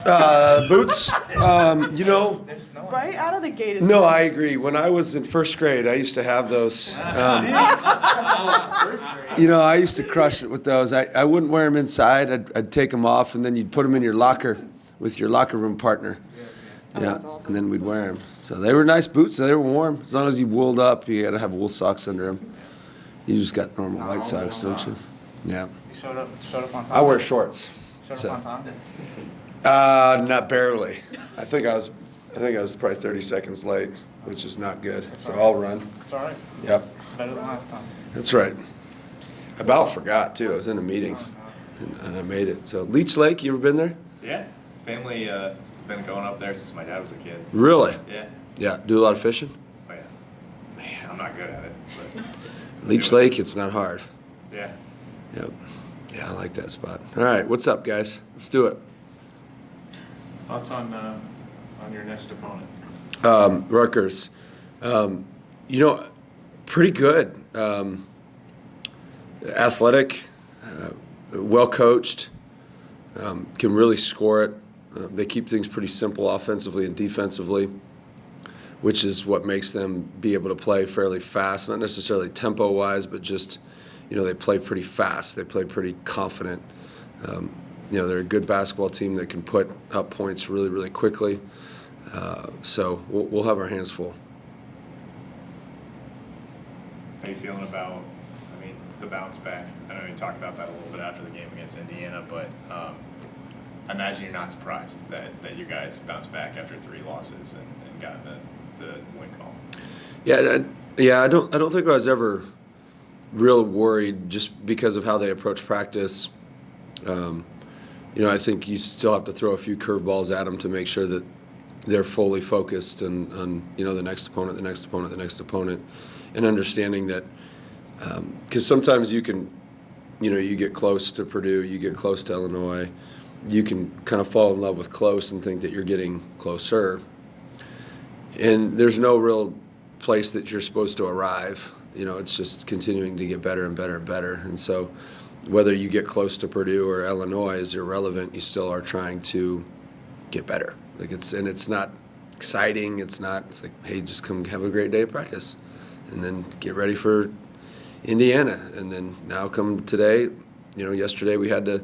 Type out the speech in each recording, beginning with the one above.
Boots, Right out of the gate is no, I agree. When I was in first grade, I used to have those. I used to crush it with those. I wouldn't wear them inside. I'd take them off, and then you'd put them in your locker with your locker room partner. Yeah, and then we'd wear them. So they were nice boots. They were warm. As long as you wooled up, you got to have wool socks under them. You just got normal white socks, don't you? Yeah. You showed up on time? I wear shorts. Showed up on time? Not barely. I think I was probably 30 seconds late, which is not good. So I'll run. It's all right. Yep. Better than last time. That's right. I about forgot too. I was in a meeting, and I made it. So Leech Lake, you ever been there? Yeah, family has been going up there since my dad was a kid. Really? Yeah. Yeah. Do a lot of fishing? Oh yeah. Man, I'm not good at it. But Leech Lake, it's not hard. yeah. Yep. Yeah, I like that spot. All right, what's up, guys? Let's do it. Thoughts on your next opponent? Rutgers. Pretty good. Athletic, well coached, can really score it. They keep things pretty simple offensively and defensively, which is what makes them be able to play fairly fast, not necessarily tempo-wise, but just, they play pretty fast. They play pretty confident. They're a good basketball team that can put up points really, really quickly. So we'll have our hands full. How are you feeling about, the bounce back? I know you talked about that a little bit after the game against Indiana, but I imagine you're not surprised that you guys bounced back after 3 losses and got the win call. Yeah. I don't think I was ever real worried just because of how they approach practice. I think you still have to throw a few curveballs at them to make sure that they're fully focused on the next opponent, and understanding that because sometimes you can, you get close to Purdue, you get close to Illinois, you can kind of fall in love with close and think that you're getting closer, and there's no real place that you're supposed to arrive. It's just continuing to get better and better and better, and so whether you get close to Purdue or Illinois is irrelevant. You still are trying to get better. It's not exciting. It's like, hey, just come have a great day of practice, and then get ready for Indiana. And then now come today, yesterday we had to,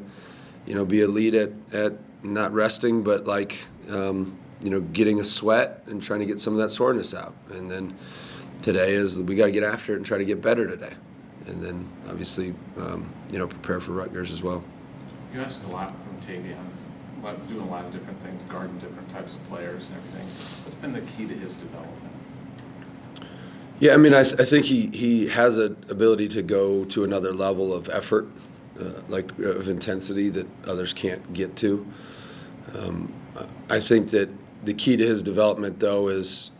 be elite at not resting, but getting a sweat and trying to get some of that soreness out. And then today is we got to get after it and try to get better today. And then obviously, prepare for Rutgers as well. You ask a lot from Tavion, doing a lot of different things, guarding different types of players and everything. What's been the key to his development? Yeah, I think he has an ability to go to another level of effort, of intensity that others can't get to. I think that the key to his development, though, is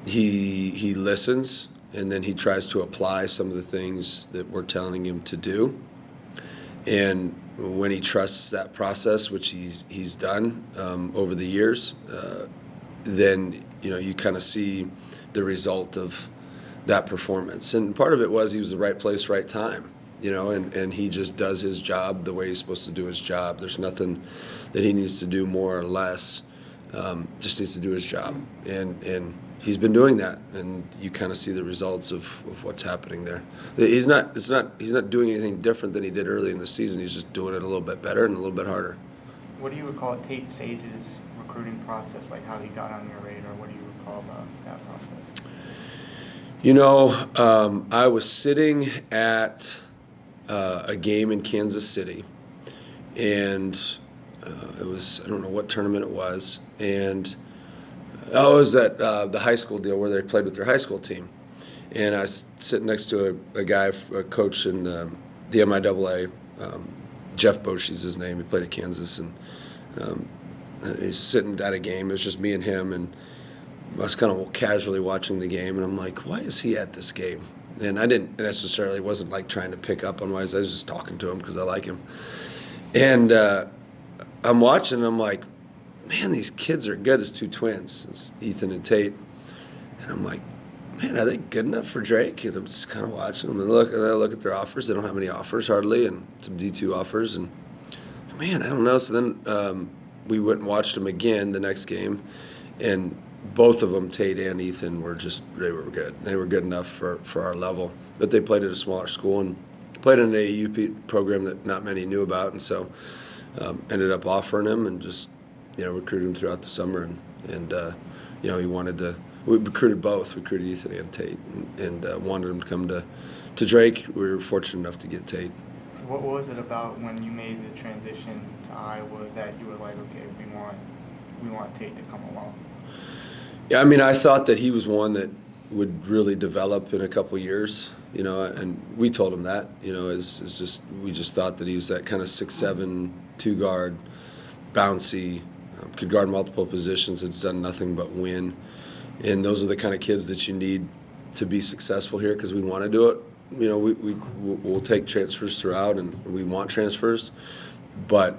he listens, and then he tries to apply some of the things that we're telling him to do. And when he trusts that process, which he's done over the years, then you kind of see the result of that performance. And part of it was he was the right place, right time, and he just does his job the way he's supposed to do his job. There's nothing that he needs to do more or less. Just needs to do his job, and he's been doing that, and you kind of see the results of what's happening there. He's not doing anything different than he did early in the season. He's just doing it a little bit better and a little bit harder. What do you recall Tate Sage's recruiting process, like how he got on your radar? What do you recall about that process? I was sitting at a game in Kansas City, and it was, I don't know what tournament it was, and it was at the high school deal where they played with their high school team. And I was sitting next to a guy, a coach in the MIAA, Jeff Bosch is his name. He played at Kansas, and he's sitting at a game. It was just me and him, and I was kind of casually watching the game, and I'm like, why is he at this game? And I didn't necessarily, wasn't like trying to pick up on why. I was just talking to him because I like him. And I'm watching, and I'm like, man, these kids are good. It's 2 twins, it's Ethan and Tate. And I'm like, man, are they good enough for Drake? And I'm just kind of watching them, and I look at their offers. They don't have any offers hardly, and some D2 offers. And man, I don't know. So then we went and watched them again the next game, and both of them, Tate and Ethan, they were good. They were good enough for our level. But they played at a smaller school and played in an AAU program that not many knew about, and so ended up offering him and just recruited him throughout the summer, and he wanted to. We recruited Ethan and Tate, and wanted him to come to Drake. We were fortunate enough to get Tate. What was it about when you made the transition to Iowa that you were like, okay, we want Tate to come along? Yeah, I mean, I thought that he was one that would really develop in a couple years, and we told him that, we just thought that he was that kind of 6'7", 2-guard, bouncy, could guard multiple positions, has done nothing but win. And those are the kind of kids that you need to be successful here because we want to do it. We'll take transfers throughout, and we want transfers, but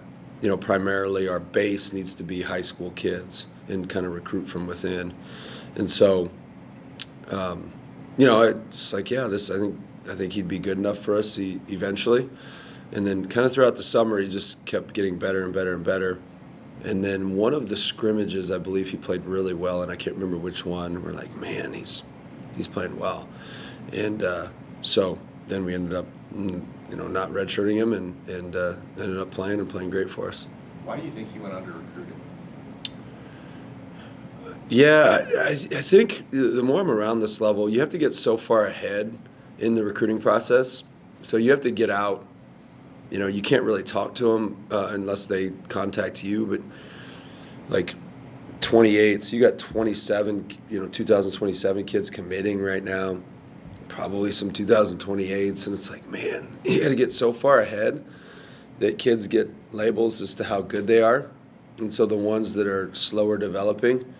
primarily our base needs to be high school kids and kind of recruit from within. And so, it's like, I think he'd be good enough for us eventually. And then kind of throughout the summer, he just kept getting better and better and better. And then one of the scrimmages, I believe he played really well, and I can't remember which one. We're like, man, he's playing well. And so then we ended up, not redshirting him and ended up playing great for us. Why do you think he went under-recruited? Yeah, I think the more I'm around this level, you have to get so far ahead in the recruiting process. So you have to get out. You can't really talk to them unless they contact you. But like 28, so you got 27, 2027 kids committing right now. Probably some 2028s, and it's like, man, you got to get so far ahead that kids get labels as to how good they are. And so the ones that are slower developing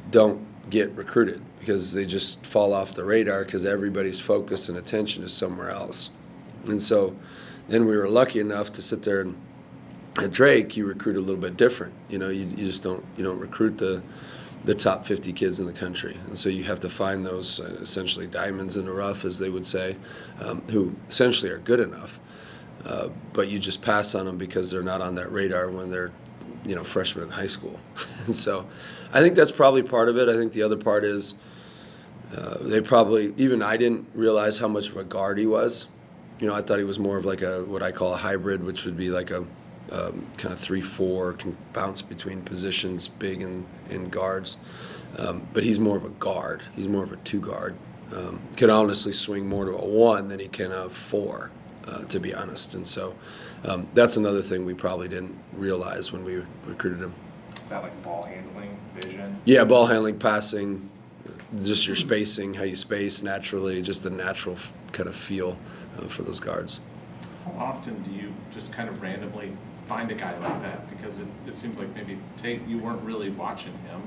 don't get recruited because they just fall off the radar because everybody's focus and attention is somewhere else. And so then we were lucky enough to sit there, and at Drake, you recruit a little bit different. You just don't recruit the top 50 kids in the country. And so you have to find those essentially diamonds in the rough, as they would say, who essentially are good enough. But you just pass on them because they're not on that radar when they're, freshmen in high school. And so I think that's probably part of it. I think the other part is even I didn't realize how much of a guard he was. I thought he was more of like what I call a hybrid, which would be like a kind of 3-4, can bounce between positions, big and guards. But he's more of a guard. He's more of a 2-guard. Can honestly swing more to a 1 than he can a 4, to be honest. And so that's another thing we probably didn't realize when we recruited him. Is that like ball handling, vision? Yeah, ball handling, passing, just your spacing, how you space naturally, just the natural kind of feel for those guards. How often do you just kind of randomly find a guy like that? Because it seems like maybe Tate, you weren't really watching him,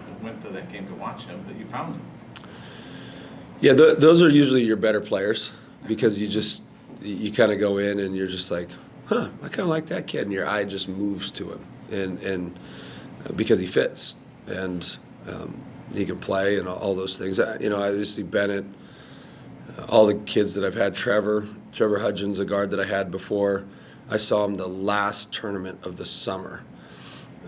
and went to that game to watch him, but you found him. Yeah, those are usually your better players because you kind of go in and you're just like, I kind of like that kid, and your eye just moves to him, and because he fits and he can play and all those things. Obviously Bennett, all the kids that I've had, Trevor Hudgens, a guard that I had before, I saw him the last tournament of the summer.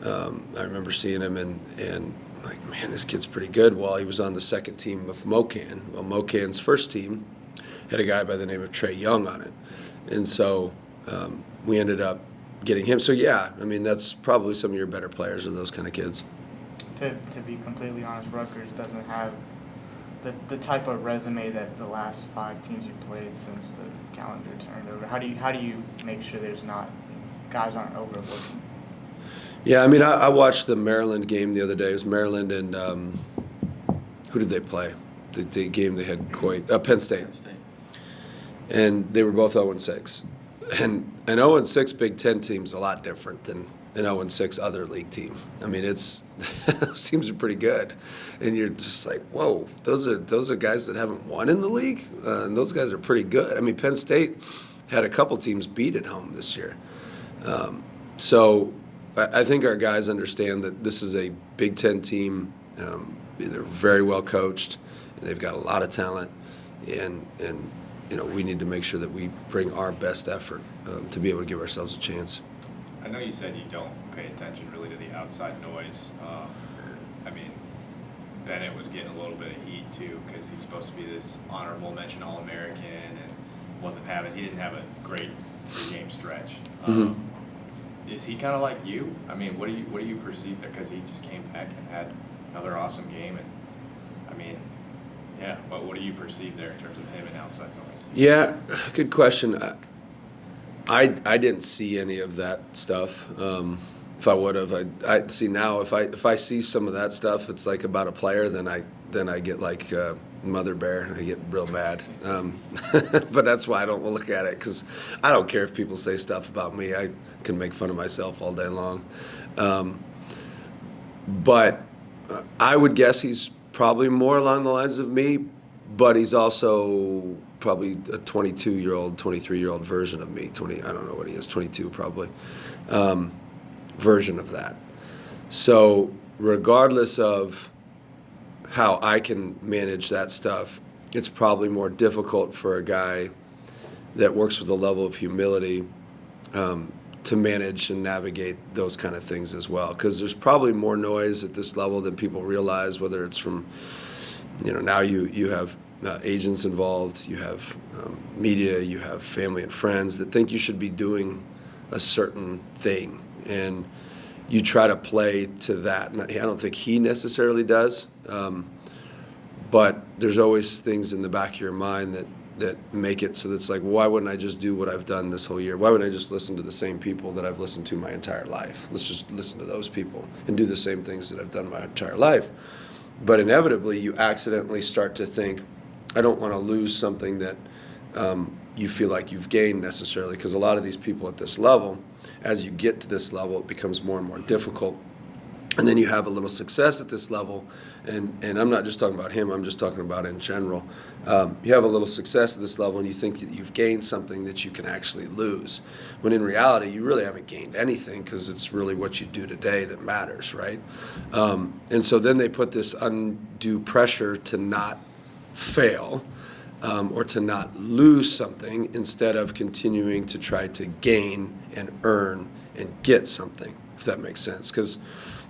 I remember seeing him and like, man, this kid's pretty good. Well, he was on the second team of Mocan. Well, Mocan's first team had a guy by the name of Trey Young on it. And so we ended up getting him. So, yeah, I mean, that's probably some of your better players are those kind of kids. To be completely honest, Rutgers doesn't have the type of resume that the last 5 teams you played since the calendar turned over. How do you make sure there's not guys aren't overlooking? Yeah, I mean, I watched the Maryland game the other day. It was Maryland and who did they play? The game they had Penn State. And they were both 0-6. And an 0-6 Big Ten team's a lot different than an 0-6 other league team. I mean, those teams are pretty good, and you're just like, whoa, those are guys that haven't won in the league, and those guys are pretty good. I mean, Penn State had a couple teams beat at home this year, so I think our guys understand that this is a Big Ten team. They're very well coached, and they've got a lot of talent, and we need to make sure that we bring our best effort to be able to give ourselves a chance. I know you said you don't pay attention really to the outside noise. I mean, Bennett was getting a little bit of heat too because he's supposed to be this honorable mention All-American and he didn't have a great 3-game stretch. Is he kind of like you? I mean, what do you perceive there? Because he just came back and had another awesome game, and I mean, yeah. What do you perceive there in terms of him and outside noise? Yeah, good question. I didn't see any of that stuff. If I would have, I see now. If I see some of that stuff, it's like about a player, then I get like mother bear. I get real mad. But that's why I don't look at it, because I don't care if people say stuff about me. I can make fun of myself all day long. But I would guess he's probably more along the lines of me, but he's also probably a 22-year-old, 23-year-old version of me. I don't know what he is, 22 probably, version of that. So regardless of how I can manage that stuff, it's probably more difficult for a guy that works with a level of humility to manage and navigate those kind of things as well. Because there's probably more noise at this level than people realize, whether it's from, now you have agents involved, you have media, you have family and friends that think you should be doing a certain thing. And you try to play to that. And I don't think he necessarily does. But there's always things in the back of your mind that make it so that it's like, well, why wouldn't I just do what I've done this whole year? Why wouldn't I just listen to the same people that I've listened to my entire life? Let's just listen to those people and do the same things that I've done my entire life. But inevitably, you accidentally start to think, I don't want to lose something that you feel like you've gained necessarily, because a lot of these people at this level, as you get to this level, it becomes more and more difficult. And then you have a little success at this level, and I'm not just talking about him, I'm just talking about in general. You have a little success at this level, and you think that you've gained something that you can actually lose, when in reality, you really haven't gained anything, because it's really what you do today that matters, right? And so then they put this undue pressure to not fail, or to not lose something, instead of continuing to try to gain and earn and get something, if that makes sense. Because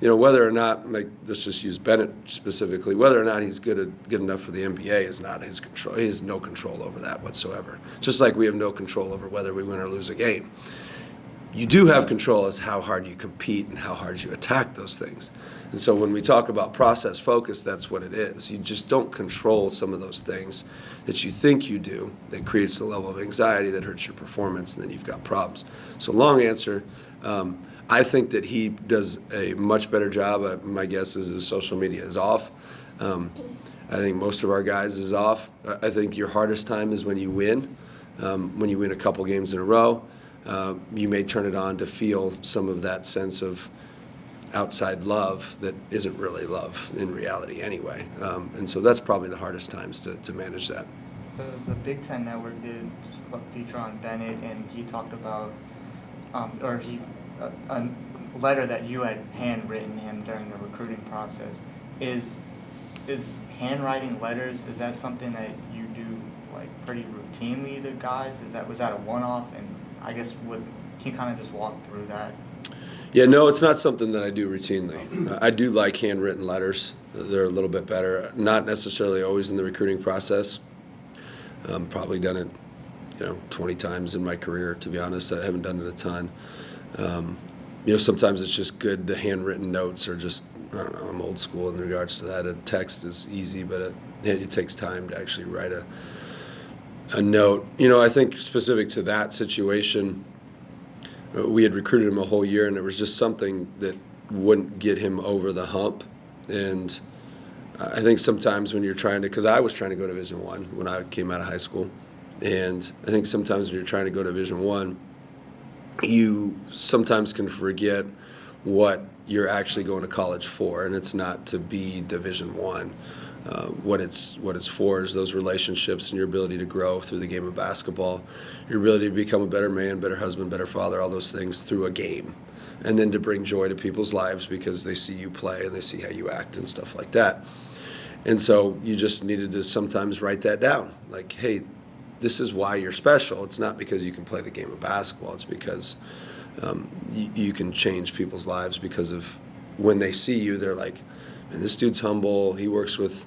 whether or not, like, let's just use Bennett specifically, whether or not he's good enough for the NBA is not his control. He has no control over that whatsoever. Just like we have no control over whether we win or lose a game. You do have control as how hard you compete and how hard you attack those things. And so when we talk about process focus, that's what it is. You just don't control some of those things that you think you do that creates the level of anxiety that hurts your performance, and then you've got problems. So long answer, I think that he does a much better job. My guess is his social media is off. I think most of our guys is off. I think your hardest time is when you win a couple games in a row. You may turn it on to feel some of that sense of outside love that isn't really love in reality anyway. And so that's probably the hardest times to manage that. The Big Ten Network did a feature on Bennett, and he talked about, a letter that you had handwritten him during the recruiting process. Is handwriting letters, is that something that you do like pretty routinely to guys? Was that a one-off? And I guess can you kind of just walk through that? Yeah, no, it's not something that I do routinely. I do like handwritten letters. They're a little bit better. Not necessarily always in the recruiting process. Probably done it, 20 times in my career, to be honest. I haven't done it a ton. Sometimes it's just good. The handwritten notes are just, I don't know, I'm old school in regards to that. A text is easy, but it takes time to actually write a note. I think specific to that situation, we had recruited him a whole year, and there was just something that wouldn't get him over the hump. And I think sometimes when you're trying to, because I was trying to go to Division I when I came out of high school, and I think sometimes when you're trying to go to Division I, you sometimes can forget what you're actually going to college for, and it's not to be Division I. What it's for is those relationships and your ability to grow through the game of basketball, your ability to become a better man, better husband, better father, all those things through a game, and then to bring joy to people's lives because they see you play and they see how you act and stuff like that. And so you just needed to sometimes write that down, like, hey, this is why you're special. It's not because you can play the game of basketball. It's because you can change people's lives because of when they see you, they're like, man, this dude's humble. He works with,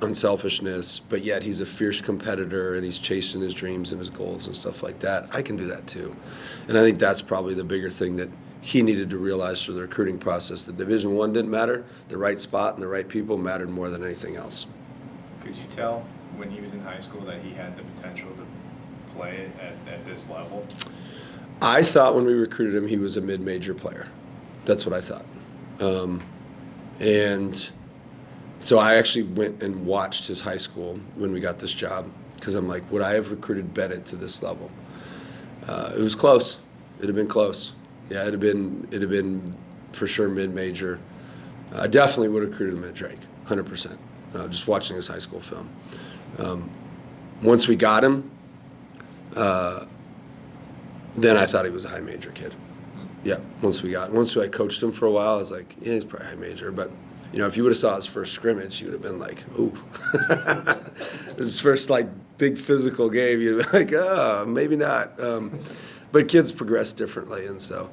unselfishness, but yet he's a fierce competitor and he's chasing his dreams and his goals and stuff like that. I can do that too. And I think that's probably the bigger thing that he needed to realize through the recruiting process. The Division I didn't matter. The right spot and the right people mattered more than anything else. Could you tell when he was in high school that he had the potential to play at this level? I thought when we recruited him, he was a mid-major player. That's what I thought. And so I actually went and watched his high school when we got this job because I'm like, would I have recruited Bennett to this level? It was close. It'd have been close. Yeah, it'd have been for sure mid-major. I definitely would have recruited him at Drake, 100%. Just watching his high school film. Once we got him, then I thought he was a high major kid. Yeah, once I coached him for a while, I was like, yeah, he's probably high major. But, if you would have saw his first scrimmage, you would have been like, ooh. His first, big physical game, you'd be like, oh, maybe not. But kids progress differently, and so.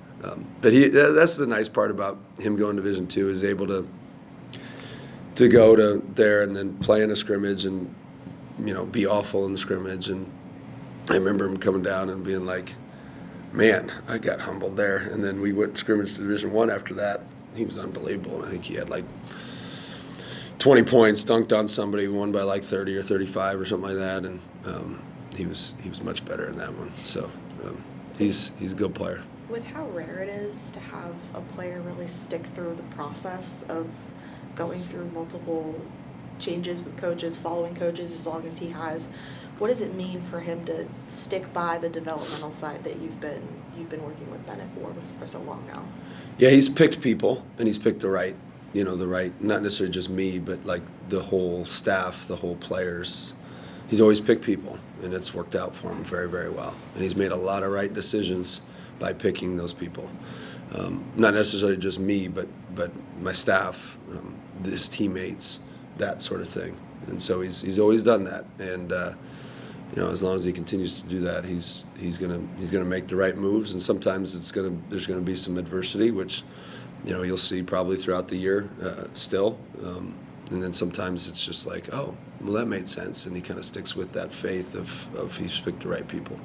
But that's the nice part about him going to Division II, is able to go to there and then play in a scrimmage and, be awful in the scrimmage. And I remember him coming down and being like, man, I got humbled there. And then we went scrimmage to Division I after that. He was unbelievable. And I think he had 20 points, dunked on somebody, won by 30 or 35 or something like that. And he was much better in that one. So he's a good player. With how rare it is to have a player really stick through the process of going through multiple changes with coaches, following coaches as long as he has, what does it mean for him to stick by the developmental side that you've been working with Bennett for so long now? Yeah, he's picked people, and he's picked the right, not necessarily just me, but the whole staff, the whole players. He's always picked people, and it's worked out for him very, very well. And he's made a lot of right decisions by picking those people. Not necessarily just me, but my staff, his teammates, that sort of thing. And so he's always done that. And as long as he continues to do that, he's gonna make the right moves. And sometimes there's gonna be some adversity, which you'll see probably throughout the year still. And then sometimes it's just like, oh, well, that made sense, and he kind of sticks with that faith of he's picked the right people.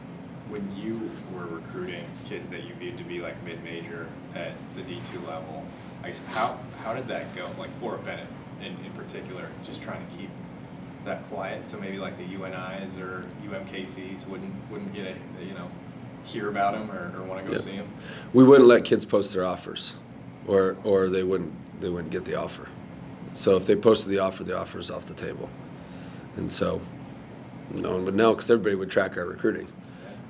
When you were recruiting kids that you viewed to be mid-major at the D2 level, I guess how did that go? For Bennett in particular, just trying to keep that quiet, so maybe the UNIs or UMKCs wouldn't get hear about him or want to go see him. We wouldn't let kids post their offers, or they wouldn't get the offer. So if they posted the offer's off the table, and so no one would know because everybody would track our recruiting.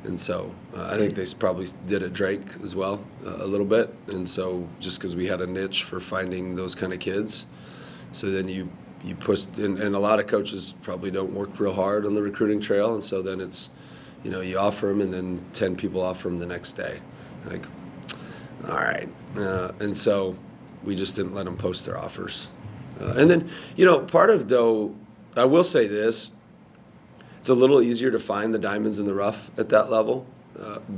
And so I think they probably did at Drake as well a little bit. And so just because we had a niche for finding those kind of kids, so then you push, and a lot of coaches probably don't work real hard on the recruiting trail. And so then it's, you offer them and then 10 people offer them the next day. All right. And so we just didn't let them post their offers. And then, part of, though, I will say this, it's a little easier to find the diamonds in the rough at that level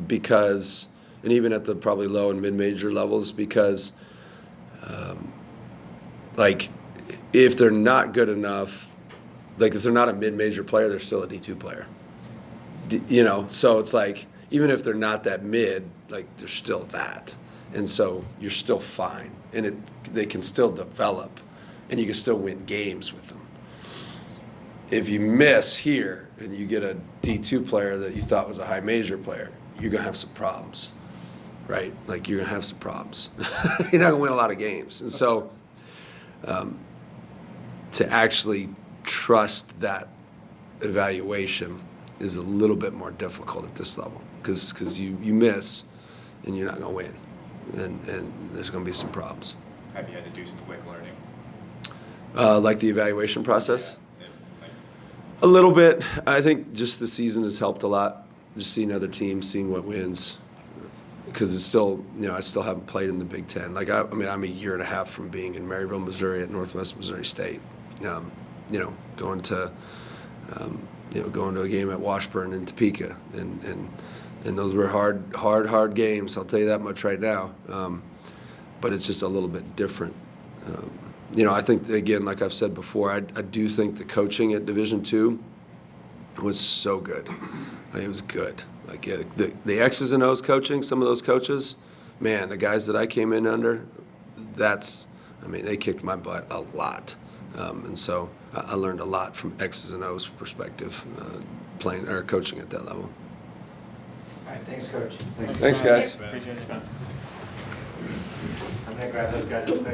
because, and even at the probably low and mid-major levels, because, if they're not good enough, if they're not a mid-major player, they're still a D2 player. So it's even if they're not that mid, they're still that. And so you're still fine. And they can still develop, and you can still win games with them. If you miss here and you get a D2 player that you thought was a high major player, you're going to have some problems, right? You're going to have some problems. You're not going to win a lot of games. And so to actually trust that evaluation is a little bit more difficult at this level because you miss and you're not going to win. And there's going to be some problems. Have you had to do some quick learning? The evaluation process? A little bit. I think just the season has helped a lot. Just seeing other teams, seeing what wins, because it's still, I still haven't played in the Big Ten. I'm a year and a half from being in Maryville, Missouri, at Northwest Missouri State. Going to a game at Washburn and Topeka, and And those were hard games, I'll tell you that much right now. But it's just a little bit different. I think, again, like I've said before, I do think the coaching at Division II was so good. It was good. Like the X's and O's coaching, some of those coaches, man, the guys that I came in under, they kicked my butt a lot. And so I learned a lot from X's and O's perspective, playing or coaching at that level. All right, thanks, Coach. Thanks, guys. Appreciate it. I'm gonna grab those guys real quick.